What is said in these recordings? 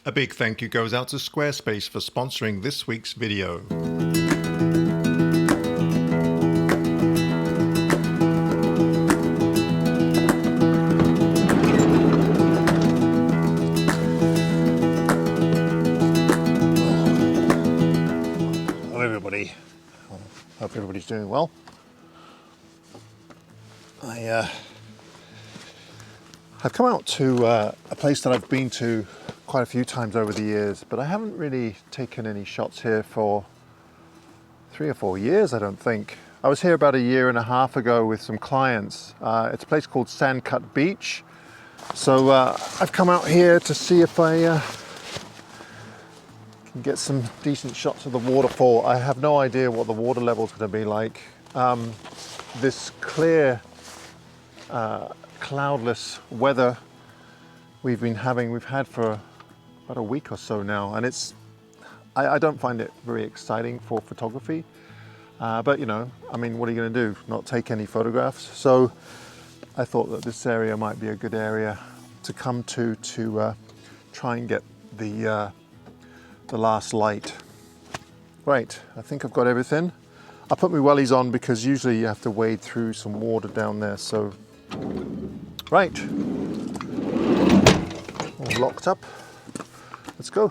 A big thank you goes out to Squarespace for sponsoring this week's video. Hello everybody, hope everybody's doing well. I've come out to a place that I've been to quite a few times over the years, but I haven't really taken any shots here for 3 or 4 years, I don't think. I was here about 1.5 years ago with some clients. It's a place called Sandcut Beach. So I've come out here to see if I can get some decent shots of the waterfall. I have no idea what the water level is going to be like. This clear, cloudless weather we've had for about a week or so now, and I don't find it very exciting for photography, but you know, I mean, what are you going to do, not take any photographs? So I thought that this area might be a good area to come to try and get the last light. Right, I think I've got everything. I put my wellies on because usually you have to wade through some water down there, so right, all locked up. Let's go.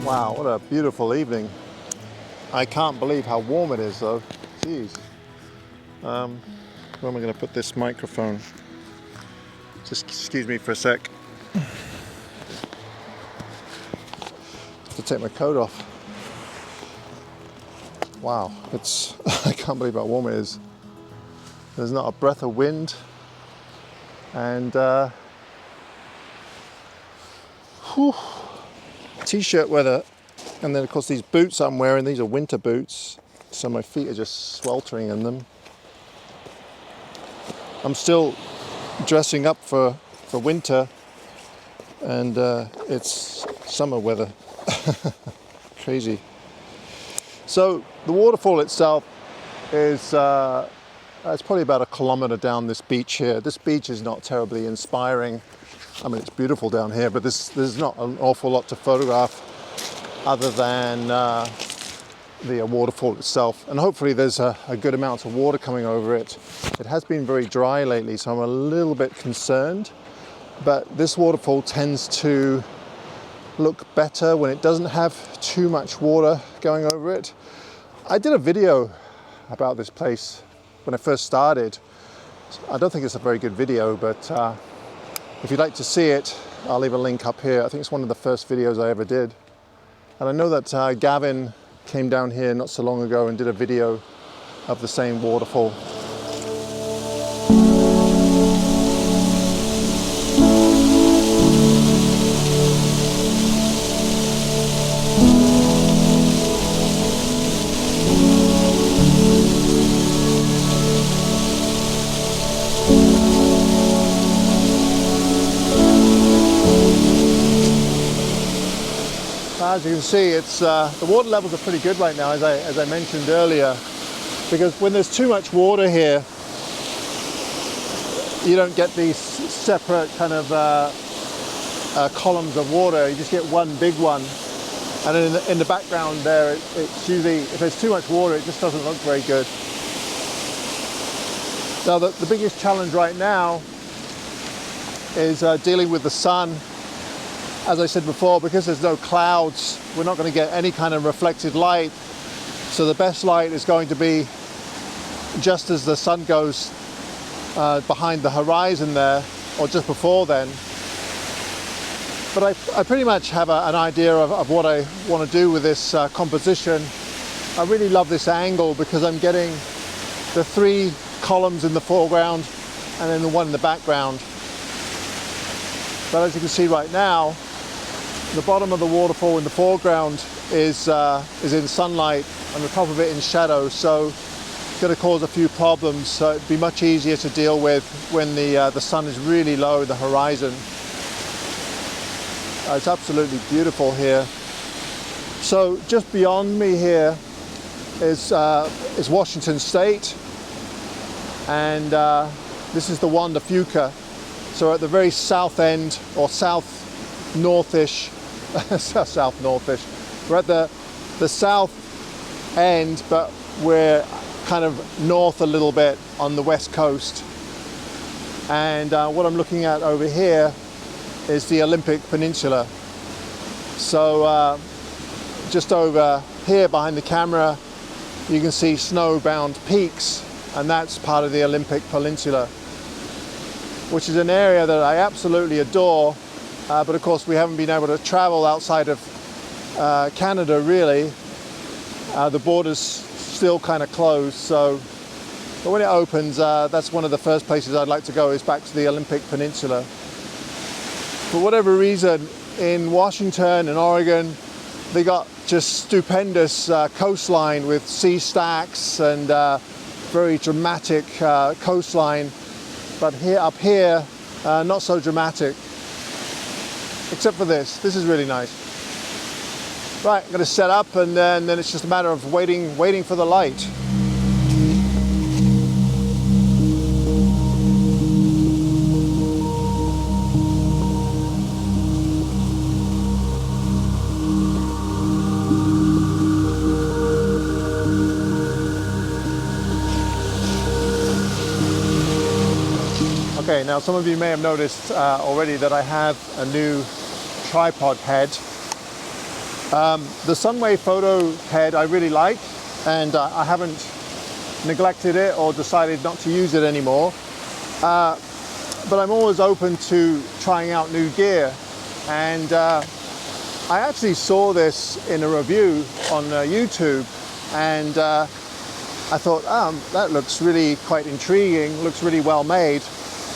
Wow, what a beautiful evening. I can't believe how warm it is though. Jeez. Where am I going to put this microphone? Just excuse me for a sec. I have to take my coat off. Wow, I can't believe how warm it is. There's not a breath of wind, and t-shirt weather, and then of course these boots I'm wearing, these are winter boots, so my feet are just sweltering in them. I'm still dressing up for winter, and it's summer weather. Crazy. So the waterfall itself is it's probably about 1 kilometer down this beach here. This beach is not terribly inspiring. I mean, it's beautiful down here, but there's not an awful lot to photograph other than the waterfall itself. And hopefully there's a good amount of water coming over it. It has been very dry lately, so I'm a little bit concerned. But this waterfall tends to look better when it doesn't have too much water going over it. I did a video about this place when I first started. I don't think it's a very good video, but if you'd like to see it, I'll leave a link up here. I think it's one of the first videos I ever did. And I know that Gavin came down here not so long ago and did a video of the same waterfall. As you can see, it's the water levels are pretty good right now, as I mentioned earlier, because when there's too much water here, you don't get these separate kind of columns of water. You just get one big one, and then in the background there, it's usually, if there's too much water, it just doesn't look very good. Now the biggest challenge right now is dealing with the sun. As I said before, because there's no clouds, we're not going to get any kind of reflected light. So the best light is going to be just as the sun goes behind the horizon there, or just before then. But I pretty much have an idea of what I want to do with this composition. I really love this angle because I'm getting the 3 columns in the foreground and then the one in the background. But as you can see right now, the bottom of the waterfall in the foreground is in sunlight and the top of it in shadow, so it's going to cause a few problems. So it'd be much easier to deal with when the sun is really low in the horizon. It's absolutely beautiful here. So just beyond me here is Washington State, and this is the Juan de Fuca. So at the very south end, or south-northish, south-northish. We're at the south end, but we're kind of north a little bit on the west coast. And what I'm looking at over here is the Olympic Peninsula. So just over here behind the camera, you can see snow-bound peaks, and that's part of the Olympic Peninsula, which is an area that I absolutely adore. But of course, we haven't been able to travel outside of Canada, really. The border's still kind of closed. So, but when it opens, that's one of the first places I'd like to go, is back to the Olympic Peninsula. For whatever reason, in Washington and Oregon, they got just stupendous coastline with sea stacks and very dramatic coastline. But here, up here, not so dramatic. Except for this. This is really nice. Right, I'm going to set up, and then it's just a matter of waiting for the light. Okay, now some of you may have noticed already that I have a new tripod head. The Sunway photo head I really like, and I haven't neglected it or decided not to use it anymore. But I'm always open to trying out new gear, and I actually saw this in a review on YouTube, and I thought, that looks really quite intriguing, looks really well made.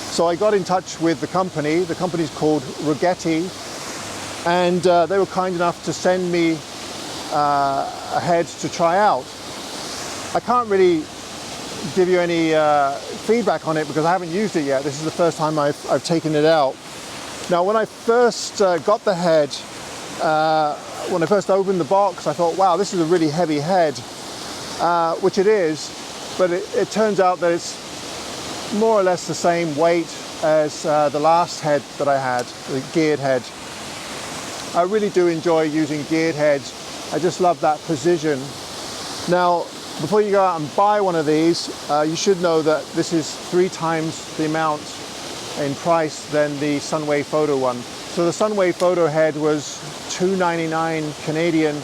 So I got in touch with the company. The company's called Rigetti, and they were kind enough to send me a head to try out. I can't really give you any feedback on it because I haven't used it yet. This is the first time I've taken it out. Now, when I first got the head, when I first opened the box, I thought, wow, this is a really heavy head, which it is, but it turns out that it's more or less the same weight as the last head that I had, the geared head. I really do enjoy using geared heads. I just love that precision. Now, before you go out and buy one of these, you should know that this is 3 times the amount in price than the Sunway Photo one. So the Sunway Photo head was $299 Canadian.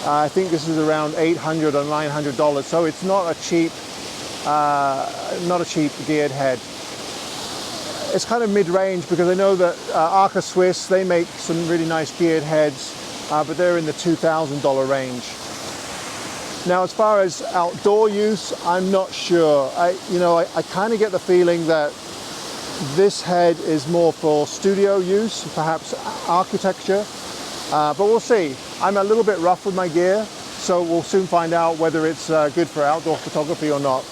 I think this is around $800 or $900. So it's not a cheap geared head. It's kind of mid-range because I know that Arca Swiss, they make some really nice geared heads, but they're in the $2,000 range. Now, as far as outdoor use, I'm not sure. I kind of get the feeling that this head is more for studio use, perhaps architecture, but we'll see. I'm a little bit rough with my gear, so we'll soon find out whether it's good for outdoor photography or not.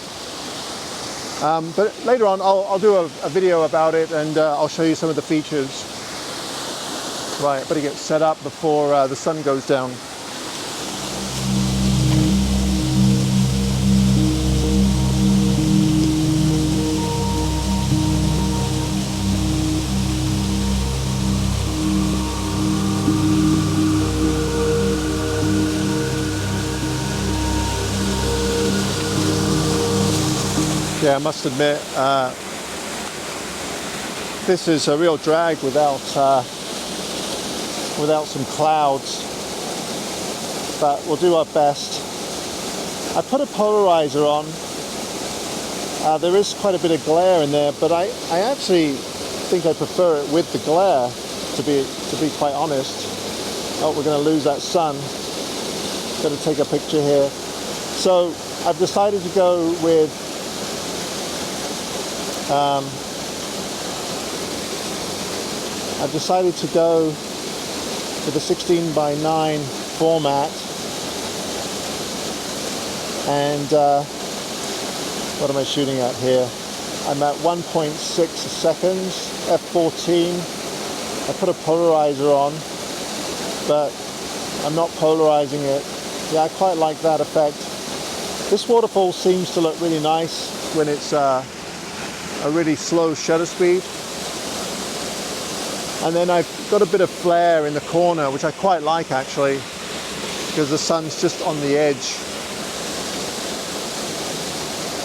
But later on, I'll do a video about it, and I'll show you some of the features. Right, better get set up before the sun goes down. Yeah, I must admit, this is a real drag without some clouds, but we'll do our best. I put a polarizer on. There is quite a bit of glare in there, but I actually think I prefer it with the glare, to to be quite honest. Oh, we're going to lose that sun. Got to take a picture here. So I've decided to go with a 16 by 9 format, and what am I shooting at here? I'm at 1.6 seconds, f14. I put a polarizer on, but I'm not polarizing it. Yeah, I quite like that effect. This waterfall seems to look really nice when it's a really slow shutter speed. And then I've got a bit of flare in the corner, which I quite like actually, because the sun's just on the edge.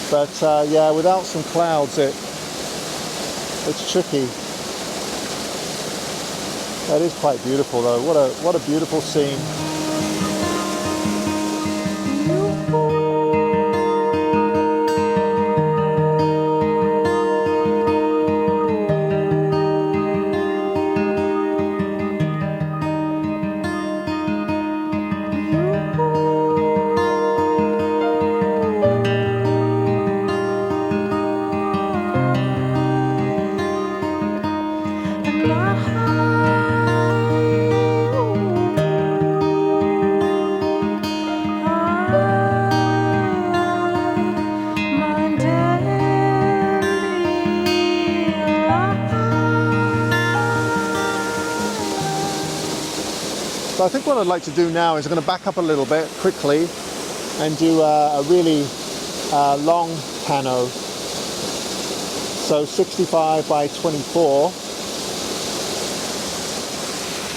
But yeah, without some clouds, it's tricky. That is quite beautiful though. What a beautiful scene. So I think what I'd like to do now is I'm going to back up a little bit quickly and do a really long pano. So 65 by 24.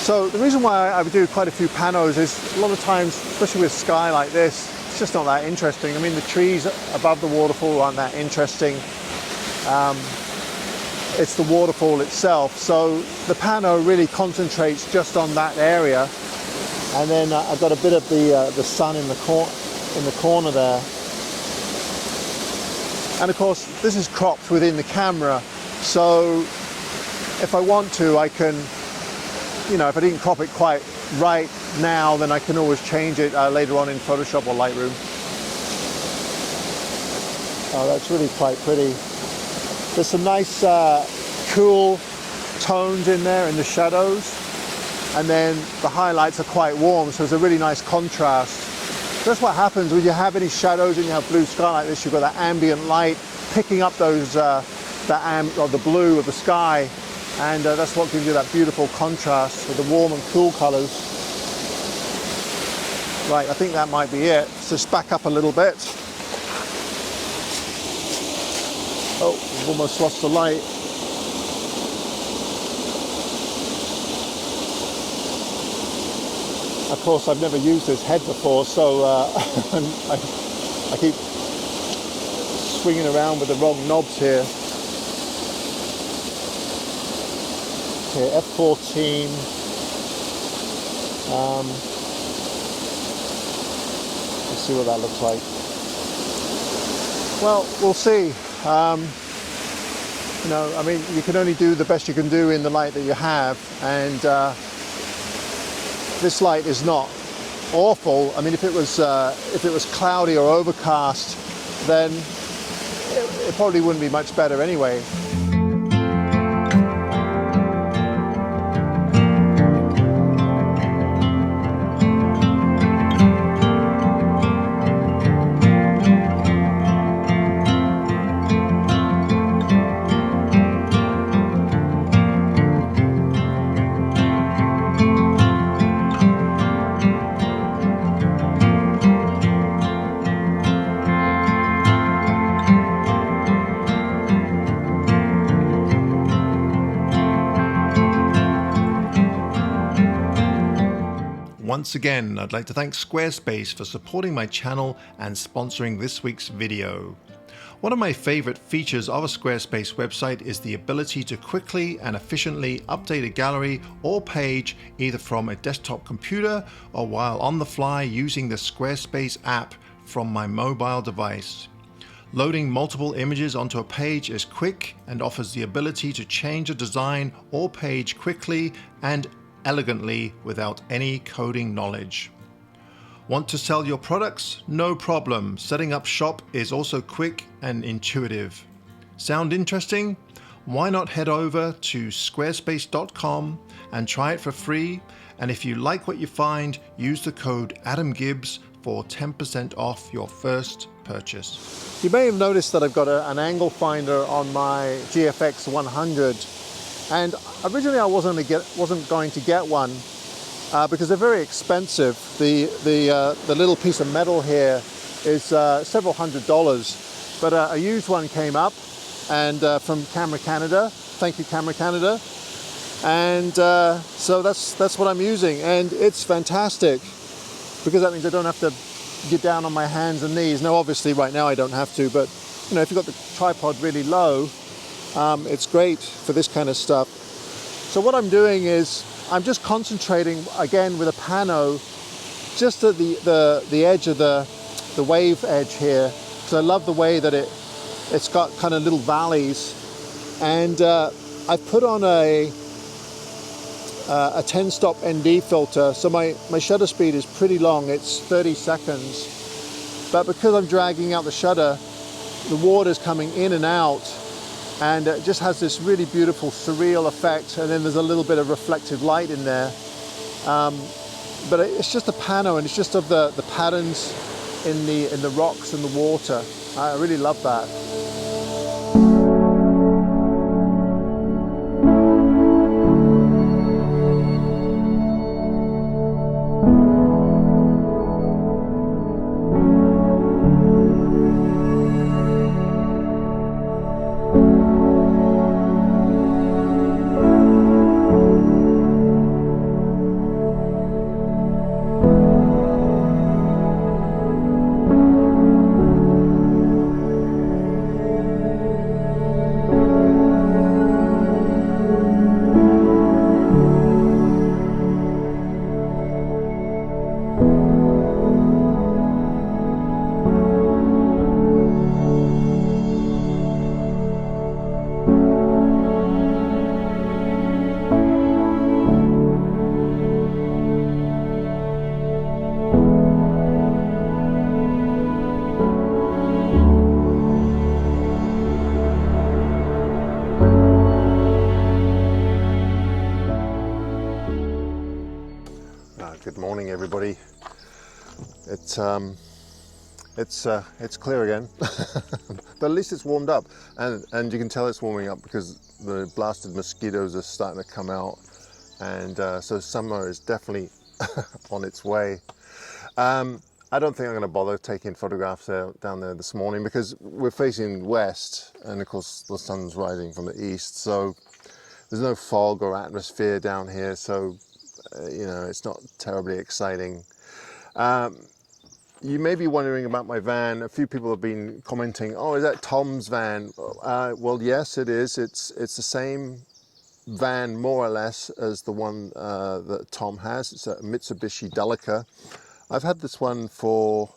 So the reason why I would do quite a few panos is a lot of times, especially with sky like this, it's just not that interesting. I mean, the trees above the waterfall aren't that interesting. It's the waterfall itself. So the pano really concentrates just on that area. And then I've got a bit of the sun in the corner there. And of course, this is cropped within the camera. So if I want to, I can, you know, if I didn't crop it quite right now, then I can always change it later on in Photoshop or Lightroom. Oh, that's really quite pretty. There's some nice cool tones in there in the shadows. And then the highlights are quite warm, so it's a really nice contrast. So that's what happens when you have any shadows and you have blue sky like this. You've got that ambient light picking up those the blue of the sky, and that's what gives you that beautiful contrast with the warm and cool colors. Right, I think that might be it. So just back up a little bit. Oh, we've almost lost the light. Of course, I've never used this head before, so I keep swinging around with the wrong knobs here. Okay, F14. Let's see what that looks like. Well, we'll see. You know, I mean, you can only do the best you can do in the light that you have, and this light is not awful. I mean, if it was cloudy or overcast, then it probably wouldn't be much better anyway. Once again, I'd like to thank Squarespace for supporting my channel and sponsoring this week's video. One of my favorite features of a Squarespace website is the ability to quickly and efficiently update a gallery or page either from a desktop computer or while on the fly using the Squarespace app from my mobile device. Loading multiple images onto a page is quick and offers the ability to change a design or page quickly and elegantly without any coding knowledge. Want to sell your products? No problem. Setting up shop is also quick and intuitive. Sound interesting? Why not head over to squarespace.com and try it for free? And if you like what you find, use the code AdamGibbs for 10% off your first purchase. You may have noticed that I've got an angle finder on my GFX 100, and originally I wasn't going to get one because they're very expensive. The little piece of metal here is several $100s, but a used one came up, and from Camera Canada. Thank you, Camera Canada. And so that's what I'm using, and it's fantastic because that means I don't have to get down on my hands and knees. Now, obviously, right now I don't have to, but you know, if you've got the tripod really low, it's great for this kind of stuff. So what I'm doing is I'm just concentrating again with a pano, just at the edge of the wave edge here, because I love the way that it's got kind of little valleys, and I've put on a 10-stop ND filter, so my shutter speed is pretty long. It's 30 seconds, but because I'm dragging out the shutter, the water's coming in and out, and it just has this really beautiful surreal effect, and then there's a little bit of reflective light in there, but it's just a pano, and it's just of the patterns in the rocks and the water. I really love that. Good morning, everybody. It's clear again, but at least it's warmed up, and you can tell it's warming up because the blasted mosquitoes are starting to come out, and so summer is definitely on its way. I don't think I'm going to bother taking photographs down there this morning because we're facing west, and of course the sun's rising from the east, so there's no fog or atmosphere down here, so you know, it's not terribly exciting. You may be wondering about my van. A few people have been commenting, oh, is that Tom's van? Well, yes, it is. It's the same van, more or less, as the one that Tom has. It's a Mitsubishi Delica. I've had this one for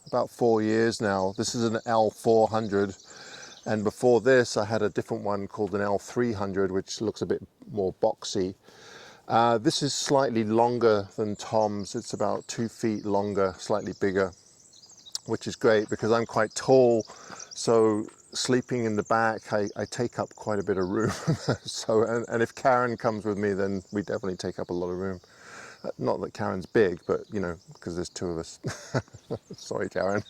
about 4 years now. This is an L400, and before this I had a different one called an L300, which looks a bit more boxy. This is slightly longer than Tom's. It's about 2 feet longer, slightly bigger, which is great because I'm quite tall, so sleeping in the back I take up quite a bit of room. So and if Karen comes with me, then we definitely take up a lot of room. Not that Karen's big, but you know, because there's 2 of us. Sorry, Karen.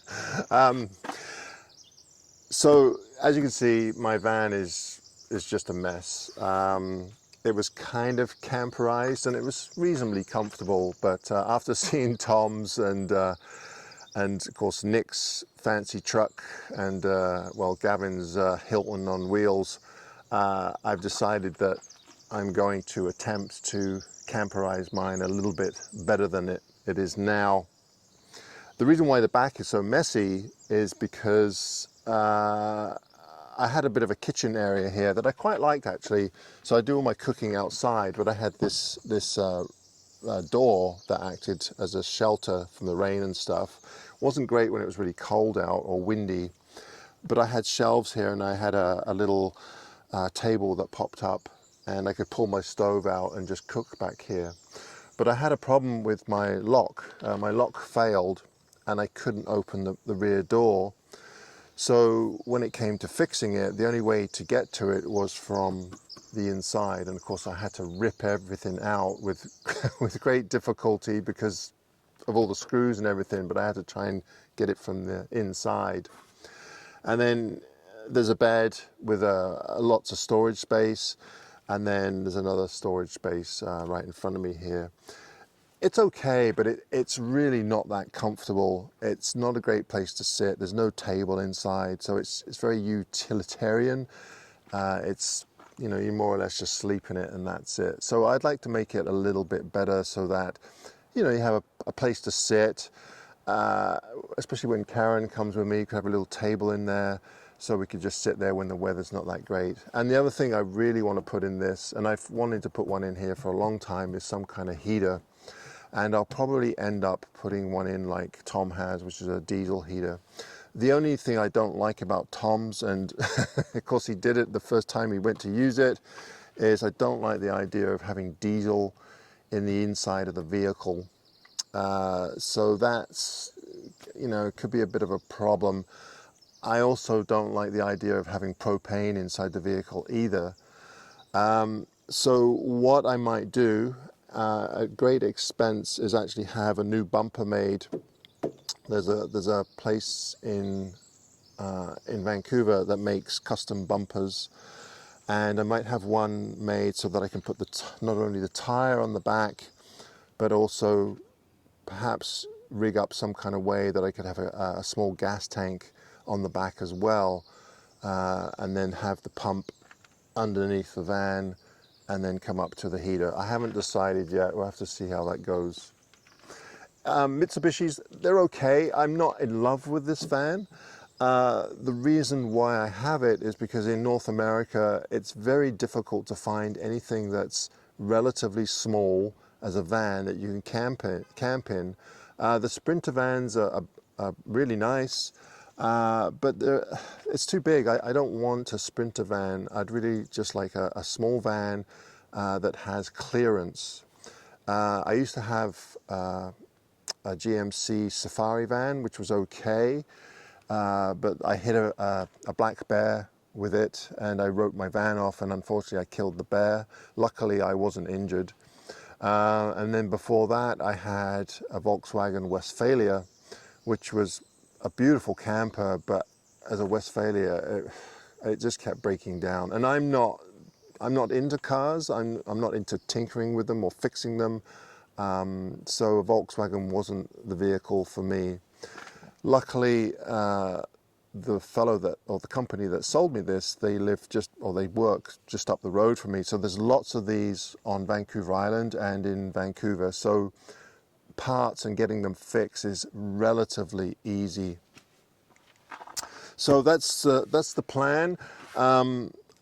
So as you can see, my van is just a mess. It was kind of camperized and it was reasonably comfortable, but after seeing Tom's and of course Nick's fancy truck and well, Gavin's Hilton on wheels, I've decided that I'm going to attempt to camperize mine a little bit better than it is now. The reason why the back is so messy is because I had a bit of a kitchen area here that I quite liked, actually. So I do all my cooking outside, but I had this door that acted as a shelter from the rain and stuff. Wasn't great when it was really cold out or windy, but I had shelves here, and I had a little table that popped up, and I could pull my stove out and just cook back here. But I had a problem with my lock. My lock failed, and I couldn't open the rear door. So when it came to fixing it, the only way to get to it was from the inside. And of course I had to rip everything out with with great difficulty because of all the screws and everything, but I had to try and get it from the inside. And then there's a bed with lots of storage space, and then there's another storage space right in front of me here. It's okay, but it's really not that comfortable. It's not a great place to sit. There's no table inside, so it's very utilitarian. It's, you know, you more or less just sleep in it and that's it. So I'd like to make it a little bit better so that, you know, you have a place to sit, especially when Karen comes with me. You could have a little table in there so we could just sit there when the weather's not that great. And the other thing I really want to put in this, and I've wanted to put one in here for a long time, is some kind of heater. And I'll probably end up putting one in like Tom has, which is a diesel heater. The only thing I don't like about Tom's, and of course he did it the first time he went to use it, is I don't like the idea of having diesel in the inside of the vehicle. So that's, you know, could be a bit of a problem. I also don't like the idea of having propane inside the vehicle either. So what I might do, at great expense, is actually have a new bumper made. There's a place in Vancouver that makes custom bumpers, and I might have one made so that I can put not only the tire on the back, but also perhaps rig up some kind of way that I could have a small gas tank on the back as well, and then have the pump underneath the van and then come up to the heater. I haven't decided yet. We'll have to see how that goes. Mitsubishis, they're okay. I'm not in love with this van. The reason why I have it is because in North America, it's very difficult to find anything that's relatively small as a van that you can camp in. The Sprinter vans are really nice, but it's too big. I don't want a Sprinter van. I'd really just like a small van that has clearance. I used to have a GMC Safari van, which was okay, but I hit a black bear with it, and I wrote my van off, and unfortunately I killed the bear. Luckily I wasn't injured. And then before that I had a Volkswagen Westphalia, which was a beautiful camper, but as a Westphalia it just kept breaking down. And I'm not into cars. I'm not into tinkering with them or fixing them. So a Volkswagen wasn't the vehicle for me. Luckily, the company that sold me this, they work just up the road from me. So there's lots of these on Vancouver Island and in Vancouver. So parts and getting them fixed is relatively easy. So that's the plan.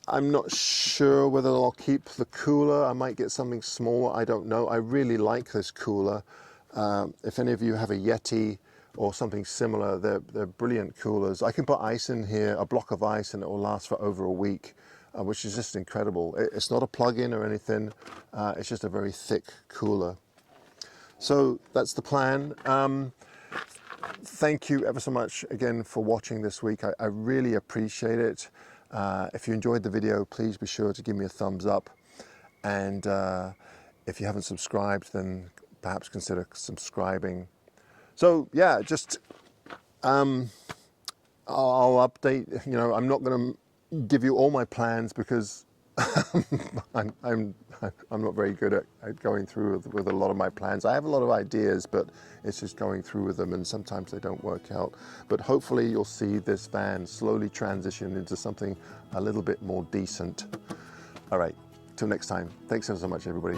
I'm not sure whether I'll keep the cooler. I might get something smaller. I don't know. I really like this cooler. If any of you have a Yeti or something similar, they're brilliant coolers. I can put ice in here, a block of ice, and it will last for over a week, which is just incredible. It's not a plug-in or anything. It's just a very thick cooler. So that's the plan. Thank you ever so much again for watching this week. I really appreciate it. If you enjoyed the video, please be sure to give me a thumbs up. And if you haven't subscribed, then perhaps consider subscribing. So yeah, just I'll update. You know, I'm not going to give you all my plans because I'm not very good at going through with a lot of my plans. I have a lot of ideas, but it's just going through with them, and sometimes they don't work out. But hopefully you'll see this van slowly transition into something a little bit more decent. All right, till next time. Thanks so much, everybody.